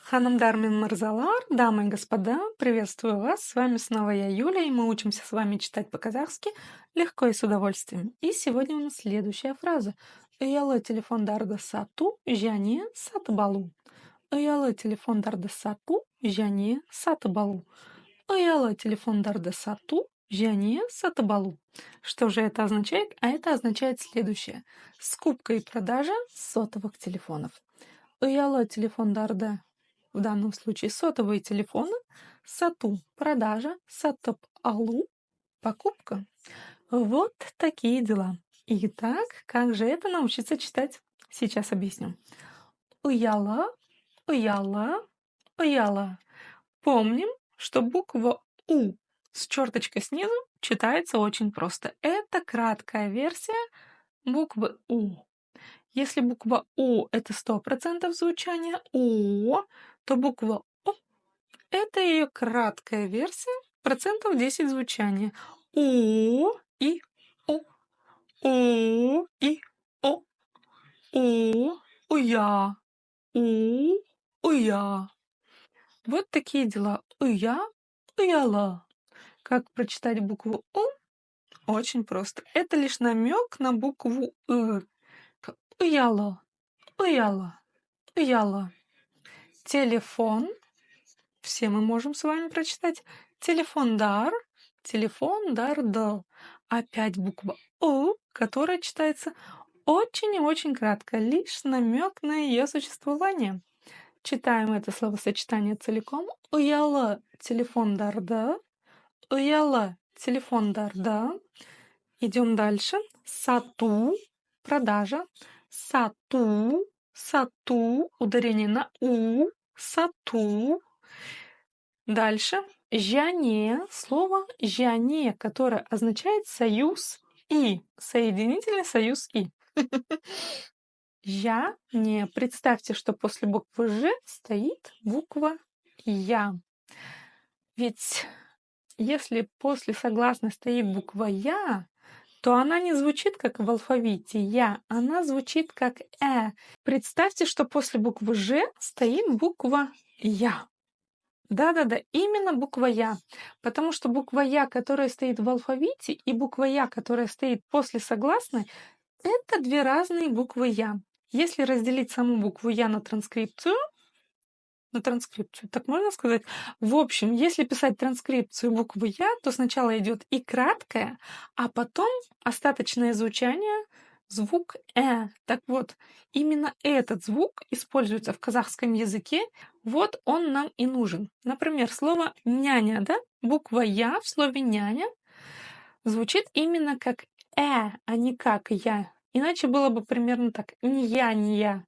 Ханамдар Марзалар, дамы и господа, приветствую вас. С вами снова я, Юля, и мы учимся с вами читать по-казахски легко и с удовольствием. И сегодня у нас следующая фраза. Ұялы телефондарды сату және сатып алу. Ұялы телефондарды сату және сатып алу. Ұялы телефондарды сату және сатып алу. Что же это означает? А это означает следующее. Скупка и продажа сотовых телефонов. Ұялы телефондарды, в данном случае сотовые телефоны, сату – продажа, сатып алу – покупка. Вот такие дела. Итак, как же это научиться читать? Сейчас объясню. Ұялы, ұялы, ұялы. Помним, что буква У с черточкой снизу читается очень просто. Это краткая версия буквы У. Если буква У — это 100% звучания О, то буква О — это ее краткая версия, 10% звучания. У и О. У и О. У, уя. У, уя. Вот такие дела. Уя, уяла. Как прочитать букву У? Очень просто. Это лишь намек на букву Уяла, уяла, уяла. Телефон. Все мы можем с вами прочитать. Телефондар, телефондарды. Опять буква У, которая читается очень и очень кратко, лишь намек на ее существование. Читаем это словосочетание целиком. Уяла телефондарды, уяла телефондарды. Идем дальше. Сату, продажа. Сату, сату, ударение на У, сату. Дальше. Және, слово және, которое означает союз и, соединительный союз и. Және. Представьте, что после буквы Ж стоит буква Я. Ведь если после согласной стоит буква Я, то она не звучит как в алфавите Я, она звучит как Представьте, что после буквы Ж стоит буква Я. Да-да-да, именно буква Я. Потому что буква Я, которая стоит в алфавите, и буква Я, которая стоит после согласной, это две разные буквы Я. Если разделить саму букву Я на транскрипцию, так можно сказать? В общем, если писать транскрипцию буквы Я, то сначала идет и краткое, а потом остаточное звучание, звук Так вот, именно этот звук используется в казахском языке, вот он нам и нужен. Например, слово няня, да? Буква Я в слове няня звучит именно как а не как Я. Иначе было бы примерно так: не я.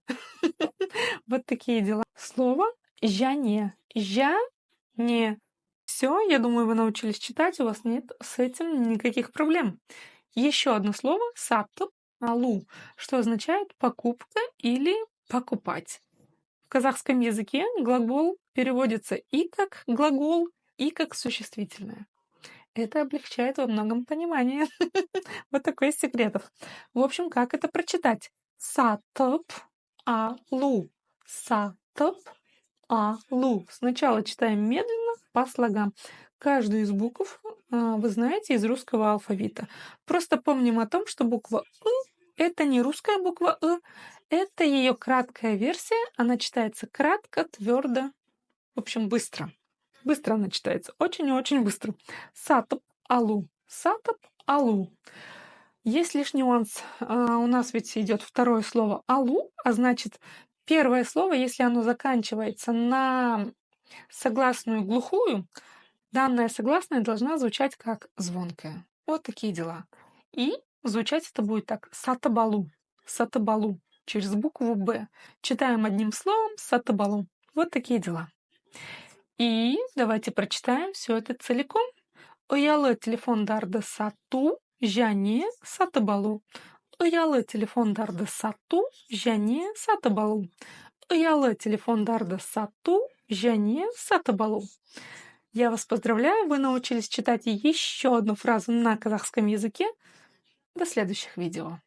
Вот такие дела. Слово «жане». «Жане». Все, я думаю, вы научились читать, у вас нет с этим никаких проблем. Еще одно слово «сатып алу», что означает покупка или покупать. В казахском языке глагол переводится и как глагол, и как существительное. Это облегчает во многом понимание. Вот такой из секретов. В общем, как это прочитать? Сатып алу. Сатып алу. Сначала читаем медленно по слогам. Каждую из букв вы знаете из русского алфавита. Просто помним о том, что буква это не русская буква это ее краткая версия. Она читается кратко, твердо, в общем, быстро. Быстро она читается, очень и очень быстро. Сатып алу. Сатып алу. Есть лишь нюанс. У нас ведь идет второе слово алу, а значит, первое слово, если оно заканчивается на согласную глухую, данная согласная должна звучать как звонкая. Вот такие дела. И звучать это будет так: сатыбалу. Сатыбалу. Через букву Б. Читаем одним словом сатыбалу. Вот такие дела. И давайте прочитаем все это целиком. Ұялы телефондарды сату және сатып алу. Ұялы телефондарды сату және сатып алу. Ұялы телефондарды сату және сатып алу. Я вас поздравляю, вы научились читать еще одну фразу на казахском языке. До следующих видео.